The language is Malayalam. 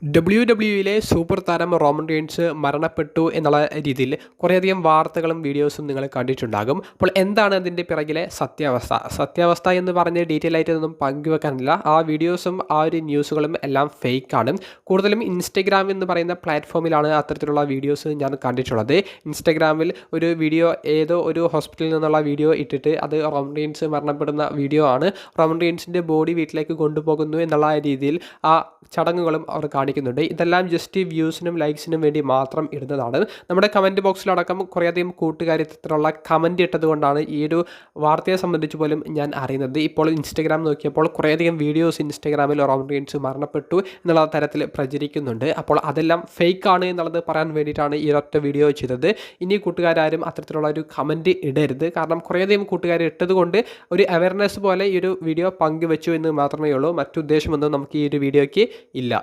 WWE സൂപ്പർ താരം റോമൻ റീൻസ് മരണപ്പെട്ടു എന്നുള്ള രീതിയിൽ കുറേയധികം വാർത്തകളും വീഡിയോസും നിങ്ങൾ കണ്ടിട്ടുണ്ടാകും. അപ്പോൾ എന്താണ് അതിൻ്റെ പിറകിലെ സത്യാവസ്ഥ എന്ന് പറഞ്ഞ് ഡീറ്റെയിൽ ആയിട്ടൊന്നും പങ്കുവെക്കാനില്ല. ആ വീഡിയോസും ആ ഒരു ന്യൂസുകളും എല്ലാം ഫേക്കാണ്. കൂടുതലും ഇൻസ്റ്റഗ്രാം എന്ന് പറയുന്ന പ്ലാറ്റ്ഫോമിലാണ് അത്തരത്തിലുള്ള വീഡിയോസ് ഞാൻ കണ്ടിട്ടുള്ളത്. ഇൻസ്റ്റഗ്രാമിൽ ഒരു വീഡിയോ ഏതോ ഒരു ഹോസ്പിറ്റലിൽ നിന്നുള്ള വീഡിയോ ഇട്ടിട്ട് അത് റോമൻ റീൻസ് മരണപ്പെടുന്ന വീഡിയോ ആണ്. റോമൻ റീൻസിൻ്റെ ബോഡി വീട്ടിലേക്ക് കൊണ്ടുപോകുന്നു എന്നുള്ള രീതിയിൽ ആ ചടങ്ങുകളും അവർ കാണിക്കുന്നുണ്ട്. ഇതെല്ലാം ജസ്റ്റ് വ്യൂസിനും ലൈക്സിനും വേണ്ടി മാത്രം ഇടുന്നതാണ്. നമ്മുടെ കമൻറ്റ് ബോക്സിലടക്കം കുറേയധികം കൂട്ടുകാർ ഇത്തരത്തിലുള്ള കമൻറ്റ് ഇട്ടതുകൊണ്ടാണ് ഈ ഒരു വാർത്തയെ സംബന്ധിച്ച് പോലും ഞാൻ അറിയുന്നത്. ഇപ്പോൾ ഇൻസ്റ്റഗ്രാം നോക്കിയപ്പോൾ കുറേയധികം വീഡിയോസ് ഇൻസ്റ്റഗ്രാമിൽ റോമൻ റീൻസ് മരണപ്പെട്ടു എന്നുള്ള തരത്തിൽ പ്രചരിക്കുന്നുണ്ട്. അപ്പോൾ അതെല്ലാം ഫേക്കാണ് എന്നുള്ളത് പറയാൻ വേണ്ടിയിട്ടാണ് ഈ ഒറ്റ വീഡിയോ ചെയ്തത്. ഇനി കൂട്ടുകാരും അത്തരത്തിലുള്ള ഒരു കമൻറ്റ് ഇടരുത്. കാരണം കുറേയധികം കൂട്ടുകാർ ഇട്ടതുകൊണ്ട് ഒരു അവയർനെസ് പോലെ ഈ ഒരു വീഡിയോ പങ്കുവെച്ചു എന്ന് മാത്രമേ ഉള്ളൂ. മറ്റുദ്ദേശമൊന്നും നമുക്ക് ഈ ഒരു വീഡിയോയ്ക്ക് ഇല്ല.